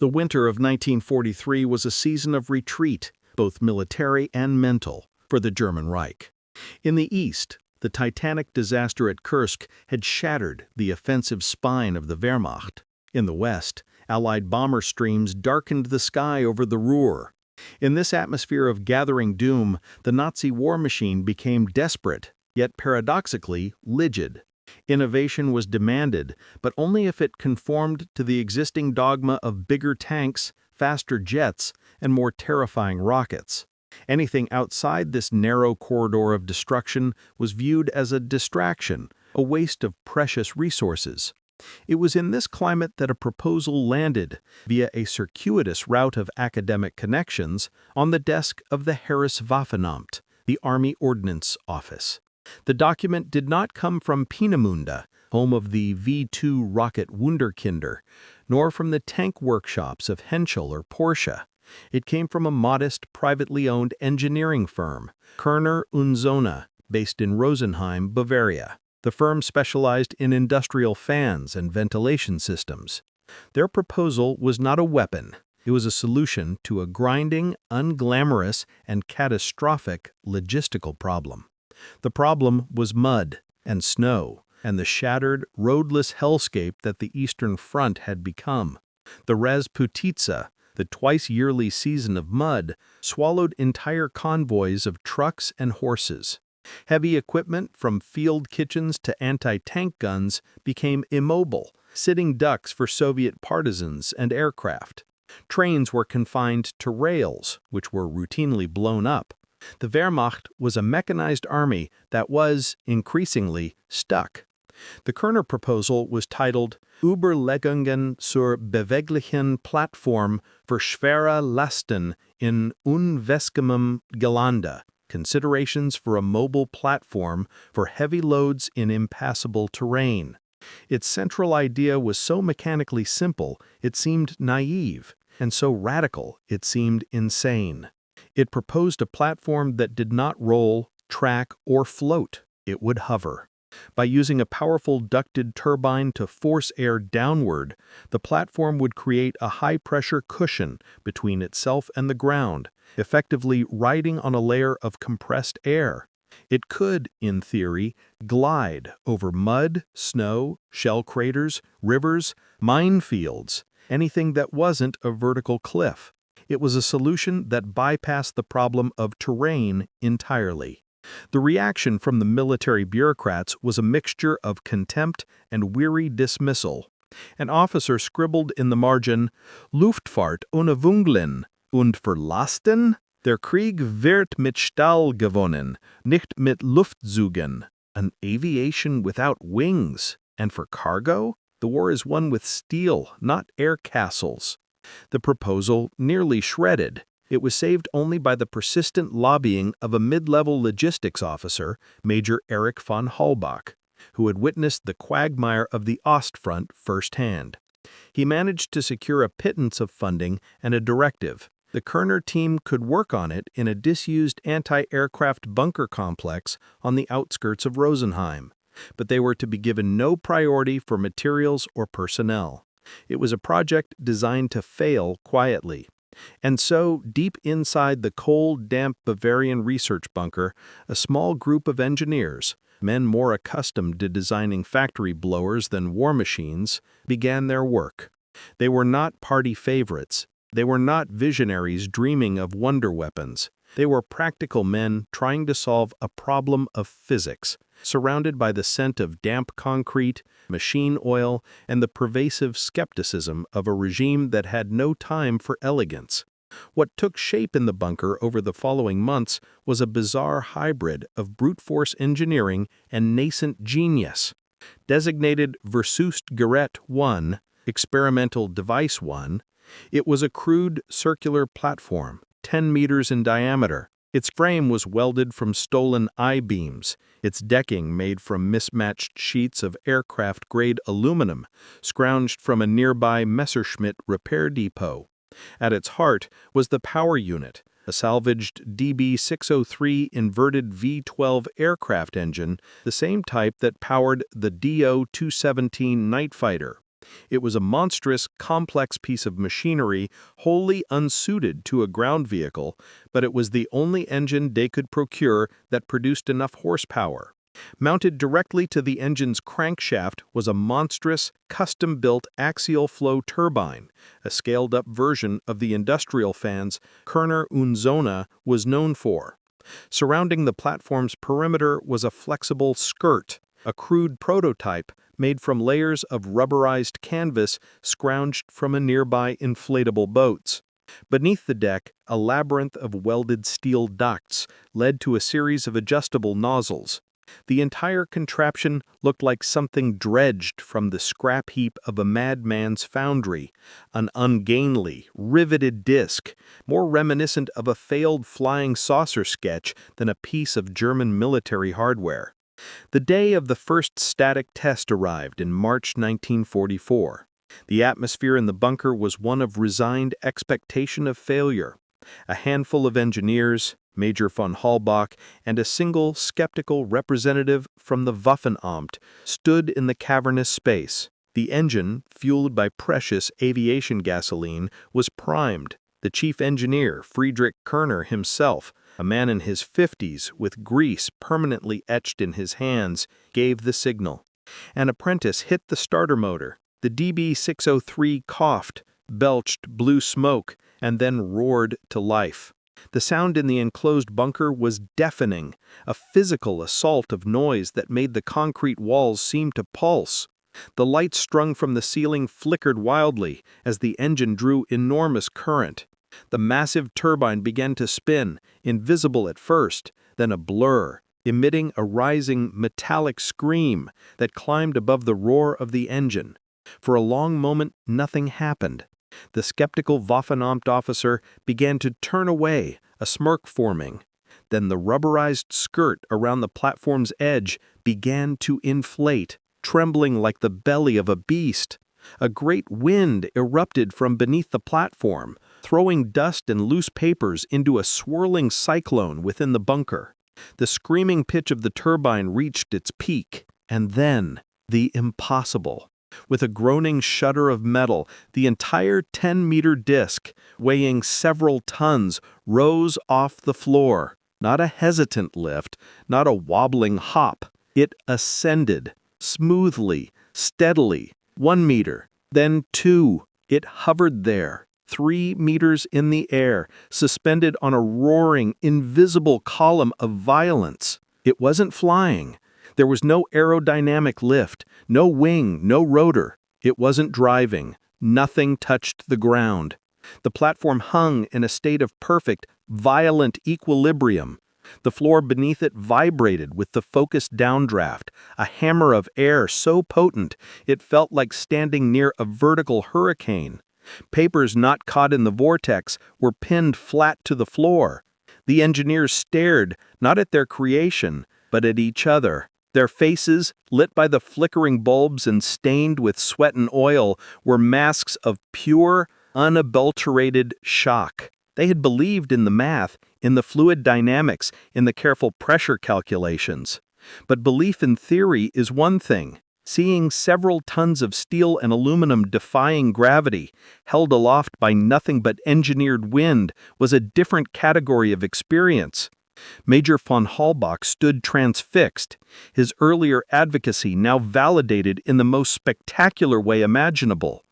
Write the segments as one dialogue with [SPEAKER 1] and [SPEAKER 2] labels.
[SPEAKER 1] The winter of 1943 was a season of retreat, both military and mental, for the German Reich. In the east, the titanic disaster at Kursk had shattered the offensive spine of the Wehrmacht. In the west, Allied bomber streams darkened the sky over the Ruhr. In this atmosphere of gathering doom, the Nazi war machine became desperate, yet paradoxically rigid. Innovation was demanded, but only if it conformed to the existing dogma of bigger tanks, faster jets, and more terrifying rockets. Anything outside this narrow corridor of destruction was viewed as a distraction, a waste of precious resources. It was in this climate that a proposal landed, via a circuitous route of academic connections, on the desk of the Heereswaffenamt, the Army Ordnance Office. The document did not come from Peenemünde, home of the V-2 rocket Wunderkinder, nor from the tank workshops of Henschel or Porsche. It came from a modest, privately owned engineering firm, Kerner und Sohne, based in Rosenheim, Bavaria. The firm specialized in industrial fans and ventilation systems. Their proposal was not a weapon. It was a solution to a grinding, unglamorous, and catastrophic logistical problem. The problem was mud and snow and the shattered, roadless hellscape that the Eastern Front had become. The Rasputitsa, the twice-yearly season of mud, swallowed entire convoys of trucks and horses. Heavy equipment, from field kitchens to anti-tank guns, became immobile, sitting ducks for Soviet partisans and aircraft. Trains were confined to rails, which were routinely blown up. The Wehrmacht was a mechanized army that was, increasingly, stuck. The Kerner proposal was titled Überlegungen zur beweglichen Plattform für schwere Lasten in unwegsamem Gelände, Considerations for a Mobile Platform for Heavy Loads in Impassable Terrain. Its central idea was so mechanically simple it seemed naive, and so radical it seemed insane. It proposed a platform that did not roll, track, or float. It would hover. By using a powerful ducted turbine to force air downward, the platform would create a high-pressure cushion between itself and the ground, effectively riding on a layer of compressed air. It could, in theory, glide over mud, snow, shell craters, rivers, minefields, anything that wasn't a vertical cliff. It was a solution that bypassed the problem of terrain entirely. The reaction from the military bureaucrats was a mixture of contempt and weary dismissal. An officer scribbled in the margin, Luftfahrt ohne Wunglen und Verlasten? Der Krieg wird mit Stahl gewonnen, nicht mit Luftzügen. An aviation without wings, and for cargo? The war is won with steel, not air castles. The proposal nearly shredded. It was saved only by the persistent lobbying of a mid-level logistics officer, Major Erich von Halbach, who had witnessed the quagmire of the Ostfront firsthand. He managed to secure a pittance of funding and a directive. The Kerner team could work on it in a disused anti-aircraft bunker complex on the outskirts of Rosenheim, but they were to be given no priority for materials or personnel. It was a project designed to fail quietly. And so, deep inside the cold, damp Bavarian research bunker, a small group of engineers, men more accustomed to designing factory blowers than war machines, began their work. They were not party favorites. They were not visionaries dreaming of wonder weapons. They were practical men trying to solve a problem of physics, surrounded by the scent of damp concrete, machine oil, and the pervasive skepticism of a regime that had no time for elegance. What took shape in the bunker over the following months was a bizarre hybrid of brute force engineering and nascent genius. Designated Versuchsgerät 1, Experimental Device 1, it was a crude circular platform, 10 meters in diameter. Its frame was welded from stolen I-beams, its decking made from mismatched sheets of aircraft-grade aluminum, scrounged from a nearby Messerschmitt repair depot. At its heart was the power unit, a salvaged DB-603 inverted V-12 aircraft engine, the same type that powered the Do-217 night fighter. It was a monstrous, complex piece of machinery wholly unsuited to a ground vehicle, but it was the only engine they could procure that produced enough horsepower. Mounted directly to the engine's crankshaft was a monstrous, custom-built axial flow turbine, a scaled-up version of the industrial fans Kerner und Zona was known for. Surrounding the platform's perimeter was a flexible skirt, a crude prototype made from layers of rubberized canvas scrounged from a nearby inflatable boats. Beneath the deck, a labyrinth of welded steel ducts led to a series of adjustable nozzles. The entire contraption looked like something dredged from the scrap heap of a madman's foundry, an ungainly, riveted disc, more reminiscent of a failed flying saucer sketch than a piece of German military hardware. The day of the first static test arrived in March 1944. The atmosphere in the bunker was one of resigned expectation of failure. A handful of engineers, Major von Halbach, and a single skeptical representative from the Waffenamt stood in the cavernous space. The engine, fueled by precious aviation gasoline, was primed. The chief engineer, Friedrich Kerner himself, a man in his 50s with grease permanently etched in his hands, gave the signal. An apprentice hit the starter motor. The DB-603 coughed, belched blue smoke, and then roared to life. The sound in the enclosed bunker was deafening, a physical assault of noise that made the concrete walls seem to pulse. The lights strung from the ceiling flickered wildly as the engine drew enormous current. The massive turbine began to spin, invisible at first, then a blur, emitting a rising metallic scream that climbed above the roar of the engine. For a long moment, nothing happened. The skeptical Waffenamt officer began to turn away, a smirk forming. Then the rubberized skirt around the platform's edge began to inflate, trembling like the belly of a beast. A great wind erupted from beneath the platform, throwing dust and loose papers into a swirling cyclone within the bunker. The screaming pitch of the turbine reached its peak, and then the impossible. With a groaning shudder of metal, the entire 10-meter disc, weighing several tons, rose off the floor. Not a hesitant lift, not a wobbling hop. It ascended, smoothly, steadily, 1 meter, then 2. It hovered there, 3 meters in the air, suspended on a roaring, invisible column of violence. It wasn't flying. There was no aerodynamic lift, no wing, no rotor. It wasn't driving. Nothing touched the ground. The platform hung in a state of perfect, violent equilibrium. The floor beneath it vibrated with the focused downdraft, a hammer of air so potent it felt like standing near a vertical hurricane. Papers not caught in the vortex were pinned flat to the floor. The engineers stared, not at their creation, but at each other. Their faces, lit by the flickering bulbs and stained with sweat and oil, were masks of pure, unadulterated shock. They had believed in the math, in the fluid dynamics, in the careful pressure calculations. But belief in theory is one thing. Seeing several tons of steel and aluminum defying gravity, held aloft by nothing but engineered wind, was a different category of experience. Major von Halbach stood transfixed, his earlier advocacy now validated in the most spectacular way imaginable.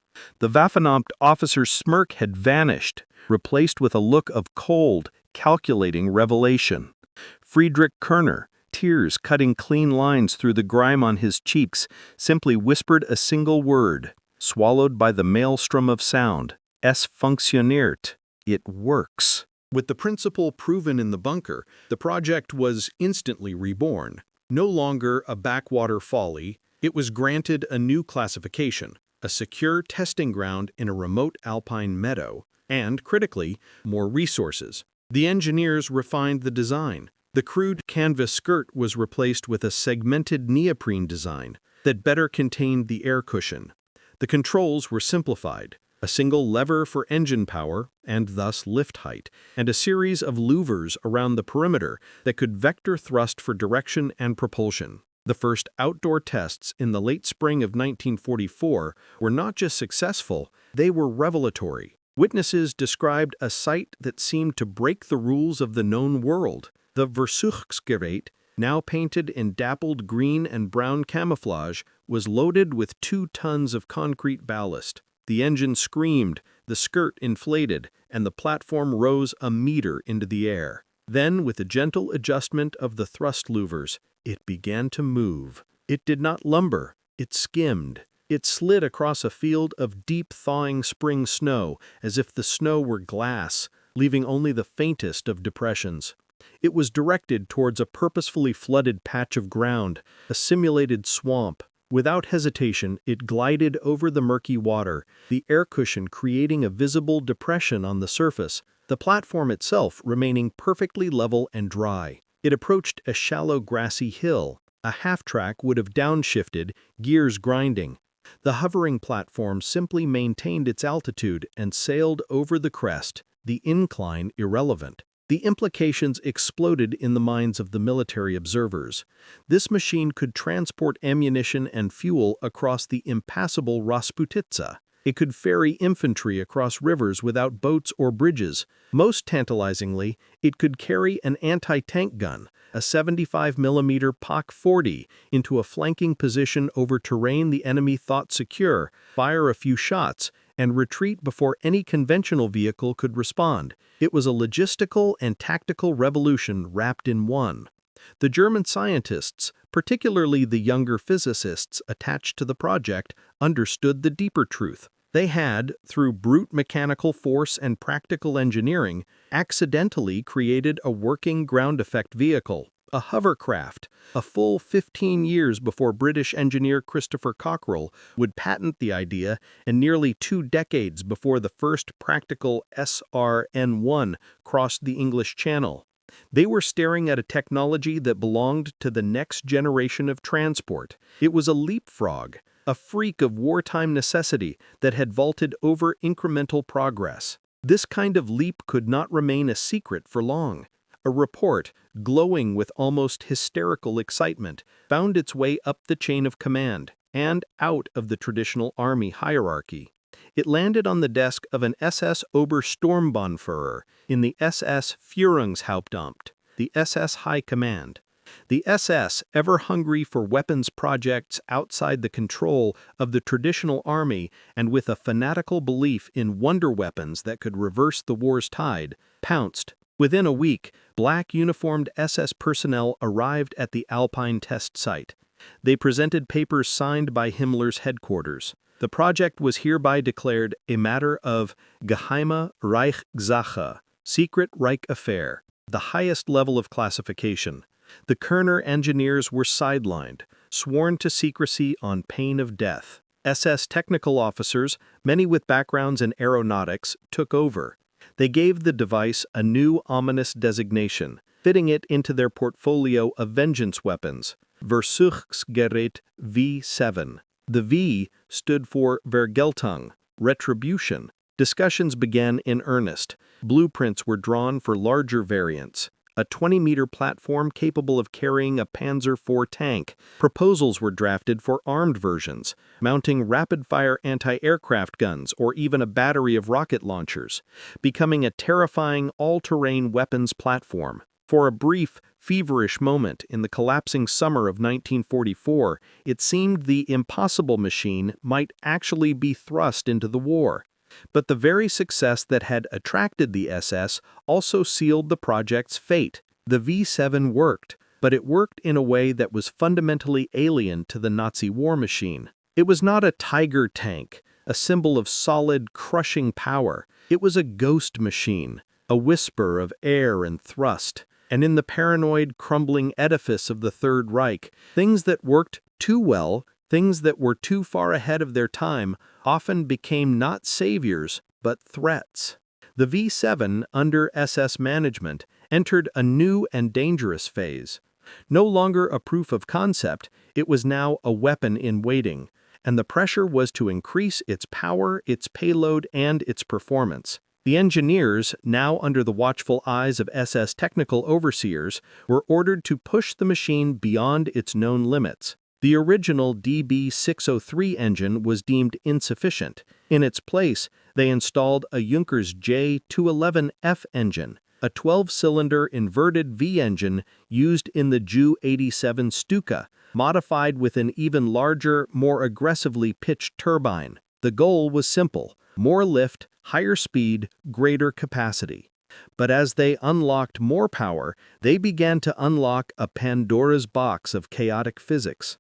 [SPEAKER 1] The Waffenamt officer's smirk had vanished, replaced with a look of cold, calculating revelation. Friedrich Kerner, tears cutting clean lines through the grime on his cheeks, simply whispered a single word, swallowed by the maelstrom of sound. Es funktioniert. It works. With the principle proven in the bunker, the project was instantly reborn. No longer a backwater folly, it was granted a new classification, a secure testing ground in a remote alpine meadow, and, critically, more resources. The engineers refined the design. The crude canvas skirt was replaced with a segmented neoprene design that better contained the air cushion. The controls were simplified. A single lever for engine power, and thus lift height, and a series of louvers around the perimeter that could vector thrust for direction and propulsion. The first outdoor tests in the late spring of 1944 were not just successful, they were revelatory. Witnesses described a sight that seemed to break the rules of the known world. The Versuchsgerät, now painted in dappled green and brown camouflage, was loaded with 2 tons of concrete ballast. The engine screamed, the skirt inflated, and the platform rose a meter into the air. Then, with a gentle adjustment of the thrust louvers, it began to move. It did not lumber, it skimmed. It slid across a field of deep thawing spring snow, as if the snow were glass, leaving only the faintest of depressions. It was directed towards a purposefully flooded patch of ground, a simulated swamp. Without hesitation, it glided over the murky water, the air cushion creating a visible depression on the surface, the platform itself remaining perfectly level and dry. It approached a shallow grassy hill. A half-track would have downshifted, gears grinding. The hovering platform simply maintained its altitude and sailed over the crest, the incline irrelevant. The implications exploded in the minds of the military observers. This machine could transport ammunition and fuel across the impassable Rasputitsa. It could ferry infantry across rivers without boats or bridges. Most tantalizingly, it could carry an anti-tank gun, a 75mm POC-40, into a flanking position over terrain the enemy thought secure, fire a few shots, and retreat before any conventional vehicle could respond. It was a logistical and tactical revolution wrapped in one. The German scientists, particularly the younger physicists attached to the project, understood the deeper truth. They had, through brute mechanical force and practical engineering, accidentally created a working ground effect vehicle, a hovercraft, a full 15 years before British engineer Christopher Cockerell would patent the idea, and nearly 2 decades before the first practical SRN-1 crossed the English Channel. They were staring at a technology that belonged to the next generation of transport. It was a leapfrog, a freak of wartime necessity that had vaulted over incremental progress. This kind of leap could not remain a secret for long. A report, glowing with almost hysterical excitement, found its way up the chain of command and out of the traditional army hierarchy. It landed on the desk of an SS Obersturmbannführer in the SS Führungshauptamt, the SS High Command. The SS, ever hungry for weapons projects outside the control of the traditional army and with a fanatical belief in wonder weapons that could reverse the war's tide, pounced. Within a week, black uniformed SS personnel arrived at the Alpine test site. They presented papers signed by Himmler's headquarters. The project was hereby declared a matter of Geheime Reichssache, secret Reich affair, the highest level of classification. The Kerner engineers were sidelined, sworn to secrecy on pain of death. SS technical officers, many with backgrounds in aeronautics, took over. They gave the device a new ominous designation, fitting it into their portfolio of vengeance weapons, Versuchsgerät V7. The V stood for Vergeltung, retribution. Discussions began in earnest. Blueprints were drawn for larger variants, a 20-meter platform capable of carrying a Panzer IV tank. Proposals were drafted for armed versions, mounting rapid-fire anti-aircraft guns or even a battery of rocket launchers, becoming a terrifying all-terrain weapons platform. For a brief, feverish moment in the collapsing summer of 1944, it seemed the impossible machine might actually be thrust into the war. But the very success that had attracted the SS also sealed the project's fate. The V7 worked, but it worked in a way that was fundamentally alien to the Nazi war machine. It was not a Tiger tank, a symbol of solid, crushing power. It was a ghost machine, a whisper of air and thrust. And in the paranoid, crumbling edifice of the Third Reich, things that worked too well, things that were too far ahead of their time, often became not saviors, but threats. The V7, under SS management, entered a new and dangerous phase. No longer a proof of concept, it was now a weapon in waiting, and the pressure was to increase its power, its payload, and its performance. The engineers, now under the watchful eyes of SS technical overseers, were ordered to push the machine beyond its known limits. The original DB603 engine was deemed insufficient. In its place, they installed a Junkers J211F engine, a 12-cylinder inverted V engine used in the Ju-87 Stuka, modified with an even larger, more aggressively pitched turbine. The goal was simple: more lift, higher speed, greater capacity. But as they unlocked more power, they began to unlock a Pandora's box of chaotic physics.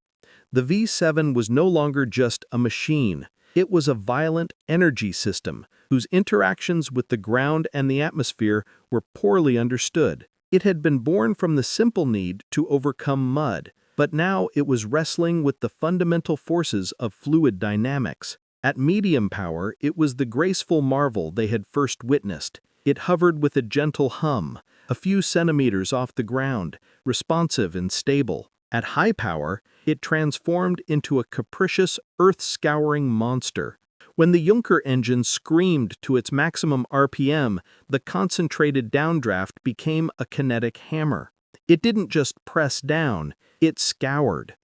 [SPEAKER 1] The V7 was no longer just a machine. It was a violent energy system whose interactions with the ground and the atmosphere were poorly understood. It had been born from the simple need to overcome mud, but now it was wrestling with the fundamental forces of fluid dynamics. At medium power, it was the graceful marvel they had first witnessed. It hovered with a gentle hum, a few centimeters off the ground, responsive and stable. At high power, it transformed into a capricious, earth-scouring monster. When the Junker engine screamed to its maximum RPM, the concentrated downdraft became a kinetic hammer. It didn't just press down, it scoured.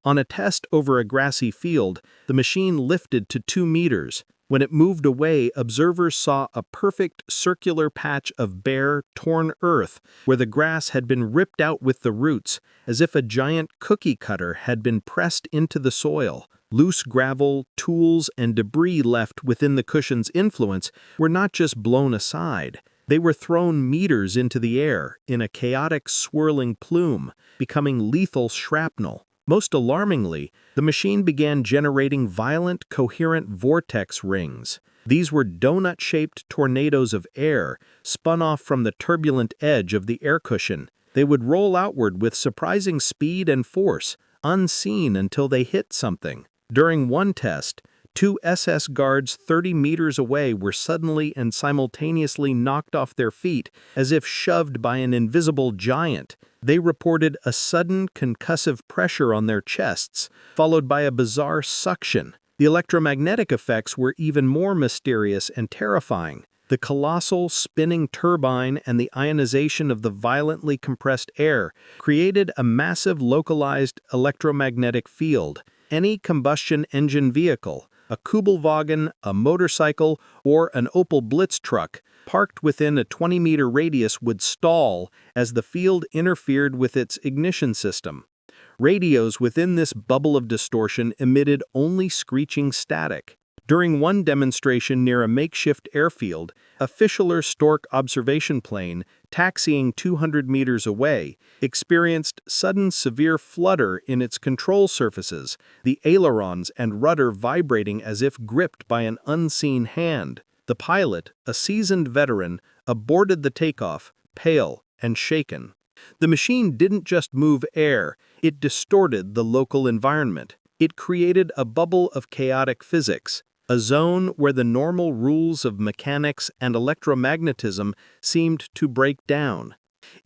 [SPEAKER 1] On a test over a grassy field, the machine lifted to 2 meters. When it moved away, observers saw a perfect circular patch of bare, torn earth where the grass had been ripped out with the roots, as if a giant cookie cutter had been pressed into the soil. Loose gravel, tools, and debris left within the cushion's influence were not just blown aside. They were thrown meters into the air in a chaotic, swirling plume, becoming lethal shrapnel. Most alarmingly, the machine began generating violent, coherent vortex rings. These were donut-shaped tornadoes of air, spun off from the turbulent edge of the air cushion. They would roll outward with surprising speed and force, unseen until they hit something. During one test, 2 SS guards 30 meters away were suddenly and simultaneously knocked off their feet as if shoved by an invisible giant. They reported a sudden concussive pressure on their chests, followed by a bizarre suction. The electromagnetic effects were even more mysterious and terrifying. The colossal spinning turbine and the ionization of the violently compressed air created a massive localized electromagnetic field. Any combustion engine vehicle, a Kubelwagen, a motorcycle, or an Opel Blitz truck, parked within a 20-meter radius would stall as the field interfered with its ignition system. Radios within this bubble of distortion emitted only screeching static. During one demonstration near a makeshift airfield, a Fischler Stork observation plane, taxiing 200 meters away, experienced sudden severe flutter in its control surfaces, the ailerons and rudder vibrating as if gripped by an unseen hand. The pilot, a seasoned veteran, aborted the takeoff, pale and shaken. The machine didn't just move air, it distorted the local environment. It created a bubble of chaotic physics, a zone where the normal rules of mechanics and electromagnetism seemed to break down.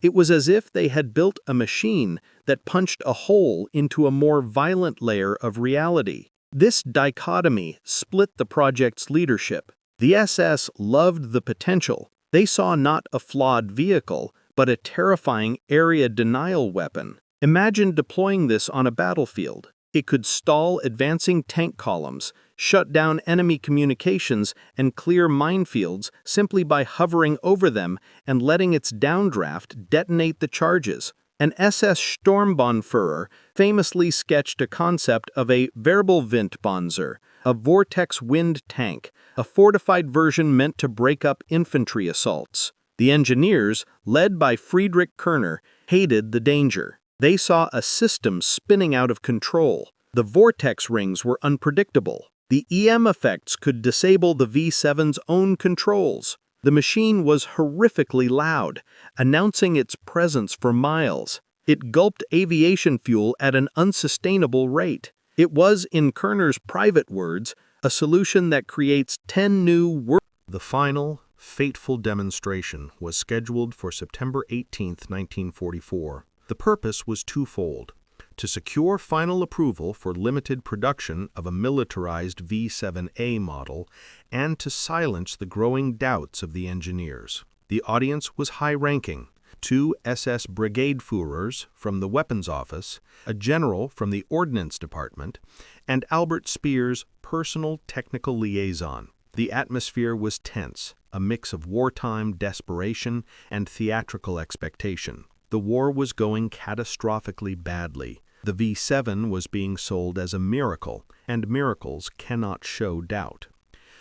[SPEAKER 1] It was as if they had built a machine that punched a hole into a more violent layer of reality. This dichotomy split the project's leadership. The SS loved the potential. They saw not a flawed vehicle, but a terrifying area denial weapon. Imagine deploying this on a battlefield. It could stall advancing tank columns, shut down enemy communications, and clear minefields simply by hovering over them and letting its downdraft detonate the charges. An SS Sturmbannführer famously sketched a concept of a Wirbelwindpanzer, a vortex wind tank, a fortified version meant to break up infantry assaults. The engineers, led by Friedrich Kerner, hated the danger. They saw a system spinning out of control. The vortex rings were unpredictable. The EM effects could disable the V7's own controls. The machine was horrifically loud, announcing its presence for miles. It gulped aviation fuel at an unsustainable rate. It was, in Kerner's private words, a solution that creates 10 new worlds. The final, fateful demonstration was scheduled for September 18, 1944. The purpose was twofold: to secure final approval for limited production of a militarized V-7A model and to silence the growing doubts of the engineers. The audience was high-ranking. 2 SS brigade Führers from the weapons office, a general from the ordnance department, and Albert Speer's personal technical liaison. The atmosphere was tense, a mix of wartime desperation and theatrical expectation. The war was going catastrophically badly. The V-7 was being sold as a miracle, and miracles cannot show doubt.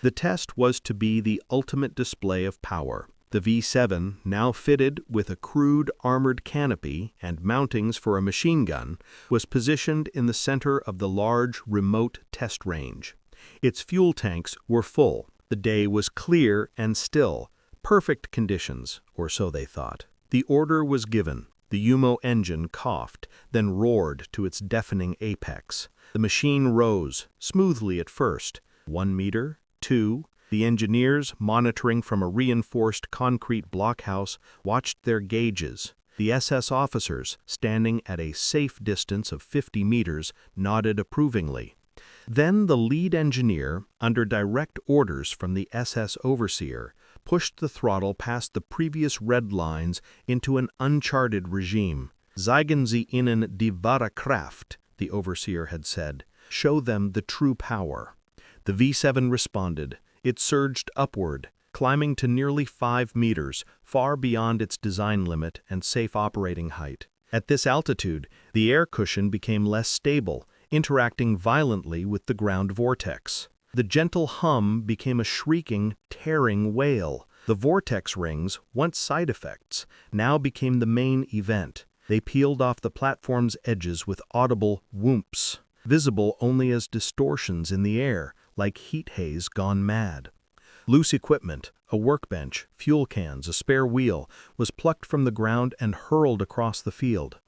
[SPEAKER 1] The test was to be the ultimate display of power. The V-7, now fitted with a crude armored canopy and mountings for a machine gun, was positioned in the center of the large, remote test range. Its fuel tanks were full. The day was clear and still, perfect conditions, or so they thought. The order was given. The UMO engine coughed, then roared to its deafening apex. The machine rose, smoothly at first. 1 meter, 2. The engineers, monitoring from a reinforced concrete blockhouse, watched their gauges. The SS officers, standing at a safe distance of 50 meters, nodded approvingly. Then the lead engineer, under direct orders from the SS overseer, pushed the throttle past the previous red lines into an uncharted regime. Zeigen Sie ihnen die wahre Kraft, the overseer had said. Show them the true power. The V-7 responded. It surged upward, climbing to nearly 5 meters, far beyond its design limit and safe operating height. At this altitude, the air cushion became less stable, interacting violently with the ground vortex. The gentle hum became a shrieking, tearing wail. The vortex rings, once side effects, now became the main event. They peeled off the platform's edges with audible whoops, visible only as distortions in the air, like heat haze gone mad. Loose equipment, a workbench, fuel cans, a spare wheel, was plucked from the ground and hurled across the field.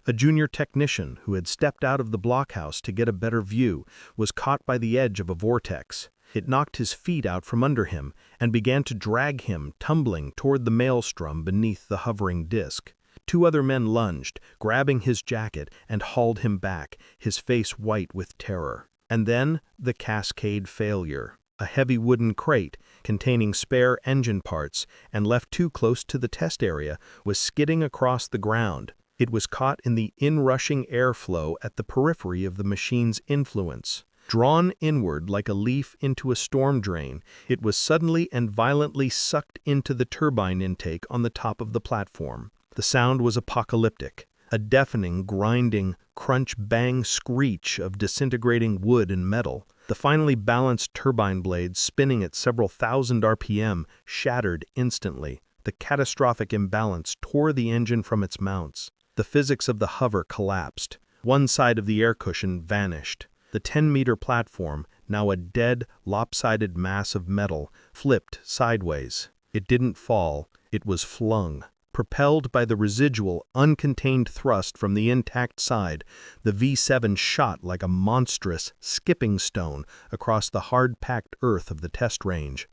[SPEAKER 1] A junior technician who had stepped out of the blockhouse to get a better view was caught by the edge of a vortex. It knocked his feet out from under him and began to drag him, tumbling toward the maelstrom beneath the hovering disc. 2 other men lunged, grabbing his jacket, and hauled him back, his face white with terror. And then the cascade failure. A heavy wooden crate, containing spare engine parts and left too close to the test area, was skidding across the ground. It was caught in the inrushing airflow at the periphery of the machine's influence. Drawn inward like a leaf into a storm drain, it was suddenly and violently sucked into the turbine intake on the top of the platform. The sound was apocalyptic. A deafening, grinding, crunch-bang screech of disintegrating wood and metal. The finely balanced turbine blades, spinning at several thousand RPM, shattered instantly. The catastrophic imbalance tore the engine from its mounts. The physics of the hover collapsed. One side of the air cushion vanished. The 10-meter platform, now a dead, lopsided mass of metal, flipped sideways. It didn't fall, it was flung. Propelled by the residual, uncontained thrust from the intact side, the V-7 shot like a monstrous, skipping stone across the hard-packed earth of the test range.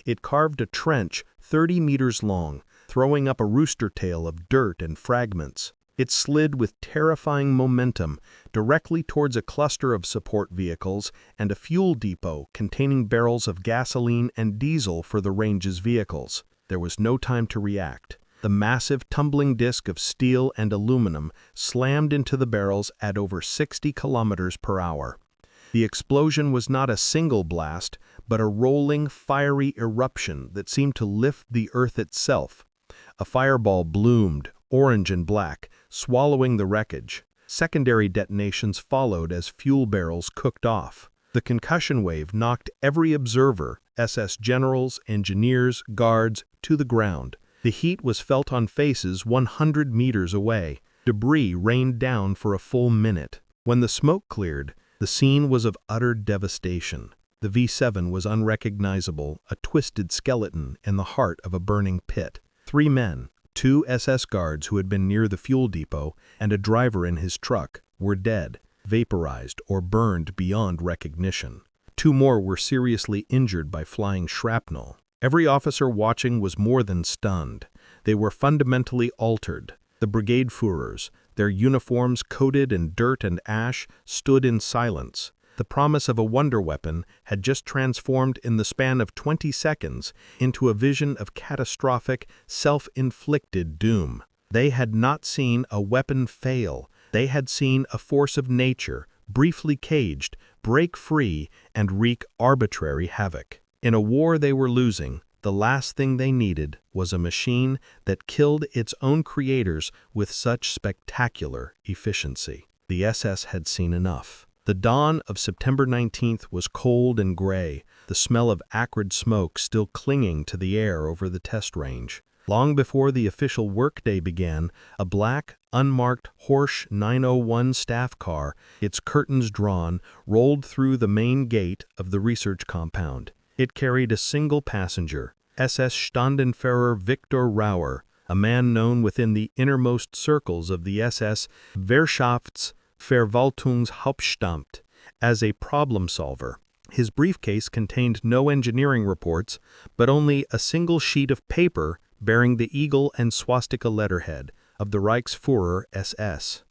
[SPEAKER 1] It carved a trench 30 meters long, throwing up a rooster tail of dirt and fragments. It slid with terrifying momentum directly towards a cluster of support vehicles and a fuel depot containing barrels of gasoline and diesel for the range's vehicles. There was no time to react. The massive tumbling disc of steel and aluminum slammed into the barrels at over 60 kilometers per hour. The explosion was not a single blast, but a rolling, fiery eruption that seemed to lift the earth itself. A fireball bloomed, orange and black, swallowing the wreckage. Secondary detonations followed as fuel barrels cooked off. The concussion wave knocked every observer, SS generals, engineers, guards, to the ground. The heat was felt on faces 100 meters away. Debris rained down for a full minute. When the smoke cleared, the scene was of utter devastation. The V-7 was unrecognizable, a twisted skeleton in the heart of a burning pit. 3 men, 2 SS guards who had been near the fuel depot, and a driver in his truck, were dead, vaporized or burned beyond recognition. 2 more were seriously injured by flying shrapnel. Every officer watching was more than stunned. They were fundamentally altered. The brigade Führers, their uniforms coated in dirt and ash, stood in silence. The promise of a wonder weapon had just transformed in the span of 20 seconds into a vision of catastrophic, self-inflicted doom. They had not seen a weapon fail. They had seen a force of nature, briefly caged, break free and wreak arbitrary havoc. In a war they were losing, the last thing they needed was a machine that killed its own creators with such spectacular efficiency. The SS had seen enough. The dawn of September 19th was cold and gray, the smell of acrid smoke still clinging to the air over the test range. Long before the official workday began, a black, unmarked Horsch 901 staff car, its curtains drawn, rolled through the main gate of the research compound. It carried a single passenger, SS Standenführer Viktor Rauer, a man known within the innermost circles of the SS Verwaltungshauptamt as a problem solver. His briefcase contained no engineering reports, but only a single sheet of paper bearing the eagle and swastika letterhead of the Reichsführer SS.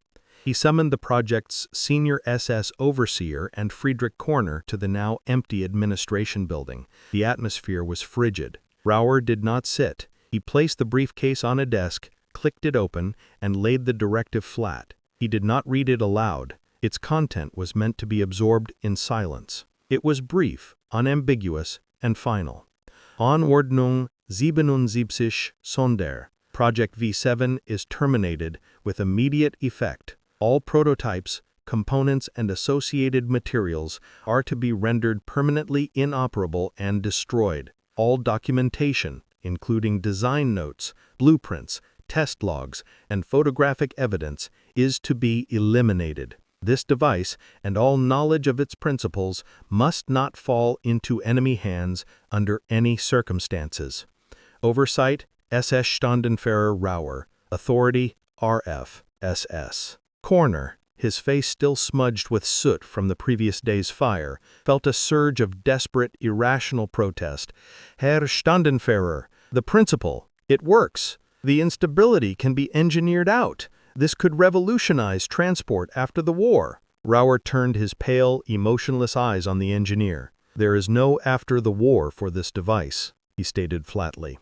[SPEAKER 1] He summoned the project's senior SS overseer and Friedrich Korner to the now empty administration building. The atmosphere was frigid. Rauer did not sit. He placed the briefcase on a desk, clicked it open, and laid the directive flat. He did not read it aloud. Its content was meant to be absorbed in silence. It was brief, unambiguous, and final. Anordnung 77 Sonder. Project V7 is terminated with immediate effect. All prototypes, components, and associated materials are to be rendered permanently inoperable and destroyed. All documentation, including design notes, blueprints, test logs, and photographic evidence, is to be eliminated. This device and all knowledge of its principles must not fall into enemy hands under any circumstances. Oversight, SS Standenführer Rauer. Authority, RF, SS. Korner, his face still smudged with soot from the previous day's fire, felt a surge of desperate, irrational protest. Herr Standenführer, the principle, it works. The instability can be engineered out. This could revolutionize transport after the war. Rauer turned his pale, emotionless eyes on the engineer. There is no after the war for this device, he stated flatly.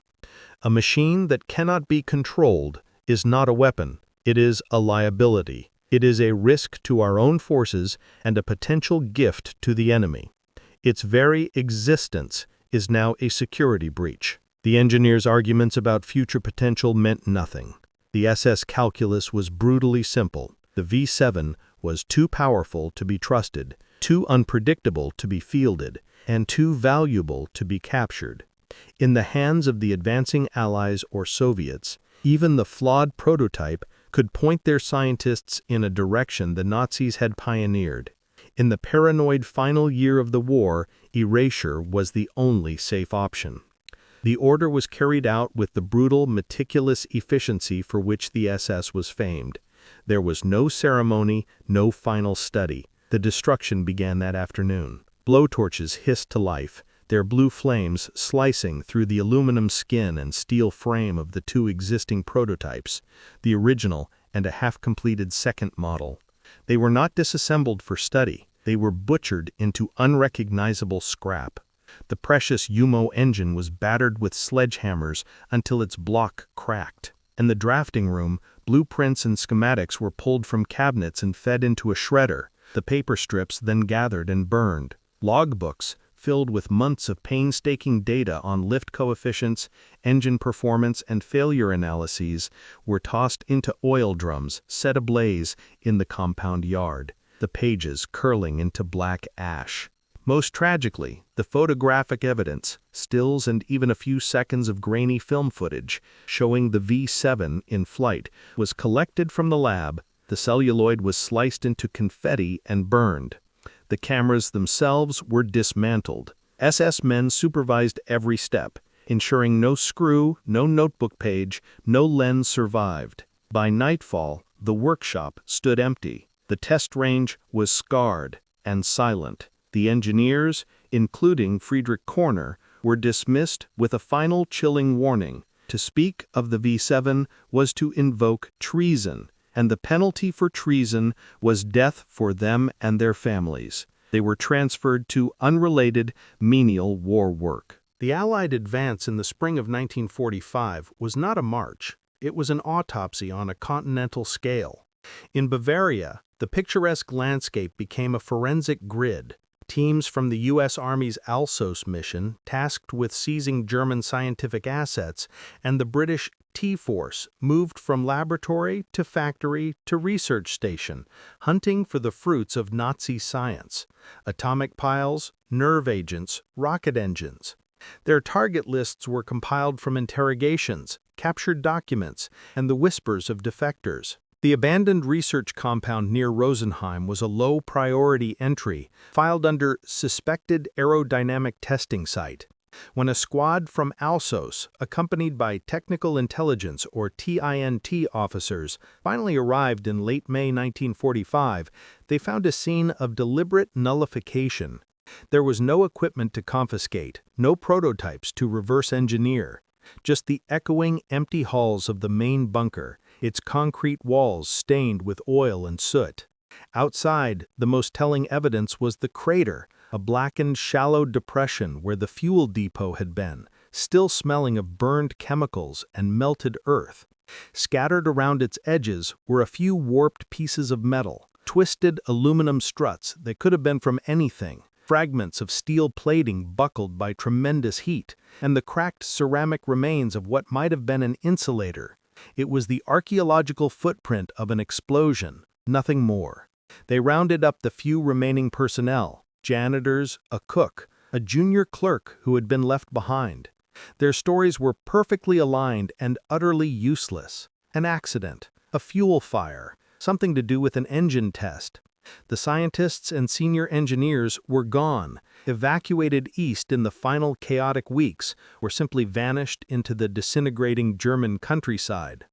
[SPEAKER 1] A machine that cannot be controlled is not a weapon. It is a liability. It is a risk to our own forces and a potential gift to the enemy. Its very existence is now a security breach. The engineer's arguments about future potential meant nothing. The SS calculus was brutally simple. The V7 was too powerful to be trusted, too unpredictable to be fielded, and too valuable to be captured. In the hands of the advancing Allies or Soviets, even the flawed prototype could point their scientists in a direction the Nazis had pioneered. In the paranoid final year of the war, erasure was the only safe option. The order was carried out with the brutal, meticulous efficiency for which the SS was famed. There was no ceremony, no final study. The destruction began that afternoon. Blowtorches hissed to life, their blue flames slicing through the aluminum skin and steel frame of the two existing prototypes, the original and a half-completed second model. They were not disassembled for study. They were butchered into unrecognizable scrap. The precious Umo engine was battered with sledgehammers until its block cracked. In the drafting room, blueprints and schematics were pulled from cabinets and fed into a shredder. The paper strips then gathered and burned. Logbooks, filled with months of painstaking data on lift coefficients, engine performance, and failure analyses, were tossed into oil drums set ablaze in the compound yard, the pages curling into black ash. Most tragically, the photographic evidence, stills and even a few seconds of grainy film footage showing the V7 in flight, was collected from the lab. The celluloid was sliced into confetti and burned. The cameras themselves were dismantled. SS men supervised every step, ensuring no screw, no notebook page, no lens survived. By nightfall, the workshop stood empty. The test range was scarred and silent. The engineers, including Friedrich Korner, were dismissed with a final chilling warning To speak of the V7 was to invoke treason, and the penalty for treason was death for them and their families. They were transferred to unrelated, menial war work. The Allied advance in the spring of 1945 was not a march. It was an autopsy on a continental scale. In Bavaria, the picturesque landscape became a forensic grid. Teams from the U.S. Army's Alsos mission, tasked with seizing German scientific assets, and the British T-Force moved from laboratory to factory to research station, hunting for the fruits of Nazi science: atomic piles, nerve agents, rocket engines. Their target lists were compiled from interrogations, captured documents, and the whispers of defectors. The abandoned research compound near Rosenheim was a low-priority entry, filed under Suspected Aerodynamic Testing Site. When a squad from Alsos, accompanied by Technical Intelligence or TINT officers, finally arrived in late May 1945, they found a scene of deliberate nullification. There was no equipment to confiscate, no prototypes to reverse engineer, just the echoing empty halls of the main bunker, its concrete walls stained with oil and soot. Outside, the most telling evidence was the crater, a blackened, shallow depression where the fuel depot had been, still smelling of burned chemicals and melted earth. Scattered around its edges were a few warped pieces of metal, twisted aluminum struts that could have been from anything, fragments of steel plating buckled by tremendous heat, and the cracked ceramic remains of what might have been an insulator. It was the archaeological footprint of an explosion, nothing more. They rounded up the few remaining personnel: janitors, a cook, a junior clerk who had been left behind. Their stories were perfectly aligned and utterly useless. An accident, a fuel fire, something to do with an engine test. The scientists and senior engineers were gone, evacuated east in the final chaotic weeks, or simply vanished into the disintegrating German countryside.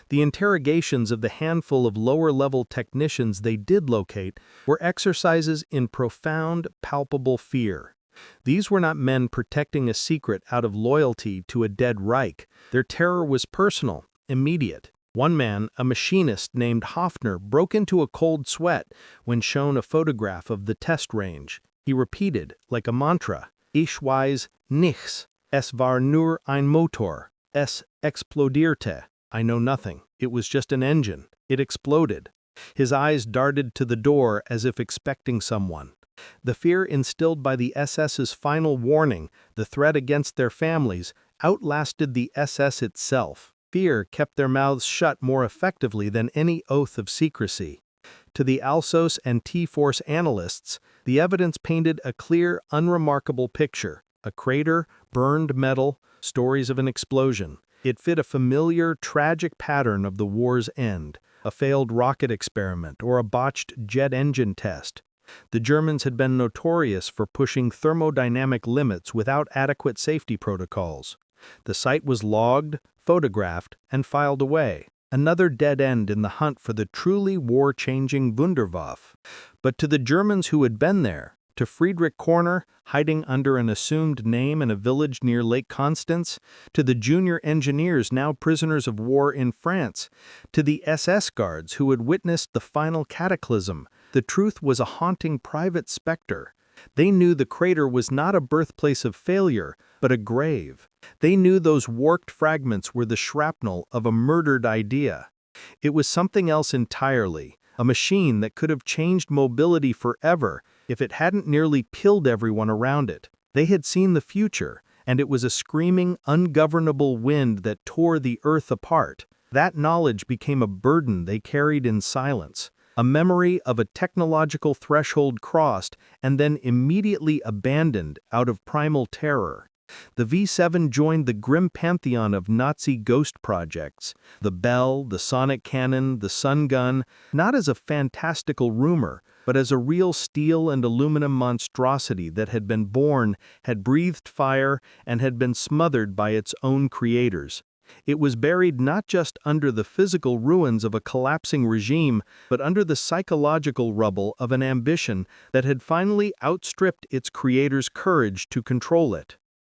[SPEAKER 1] The interrogations of the handful of lower-level technicians they did locate were exercises in profound, palpable fear. These were not men protecting a secret out of loyalty to a dead Reich. Their terror was personal, immediate. One man, a machinist named Hoffner, broke into a cold sweat when shown a photograph of the test range. He repeated, like a mantra, "Ich weiß nichts. Es war nur ein Motor. Es explodierte." I know nothing. It was just an engine. It exploded. His eyes darted to the door as if expecting someone. The fear instilled by the SS's final warning, the threat against their families, outlasted the SS itself. Fear kept their mouths shut more effectively than any oath of secrecy. To the Alsos and T-Force analysts, the evidence painted a clear, unremarkable picture: a crater, burned metal, stories of an explosion. It fit a familiar, tragic pattern of the war's end: a failed rocket experiment or a botched jet engine test. The Germans had been notorious for pushing thermodynamic limits without adequate safety protocols. The site was logged, photographed, and filed away. Another dead end in the hunt for the truly war-changing Wunderwaffe. But to the Germans who had been there, to Friedrich Korner, hiding under an assumed name in a village near Lake Constance, to the junior engineers now prisoners of war in France, to the SS guards who had witnessed the final cataclysm, the truth was a haunting private specter. They knew the crater was not a birthplace of failure, but a grave. They knew those warped fragments were the shrapnel of a murdered idea. It was something else entirely, a machine that could have changed mobility forever if it hadn't nearly killed everyone around it. They had seen the future, and it was a screaming, ungovernable wind that tore the earth apart. That knowledge became a burden they carried in silence. A memory of a technological threshold crossed and then immediately abandoned out of primal terror. The V7 joined the grim pantheon of Nazi ghost projects: the Bell, the sonic cannon, the sun gun, not as a fantastical rumor, but as a real steel and aluminum monstrosity that had been born, had breathed fire, and had been smothered by its own creators. It was buried not just under the physical ruins of a collapsing regime, but under the psychological rubble of an ambition that had finally outstripped its creator's courage to control it.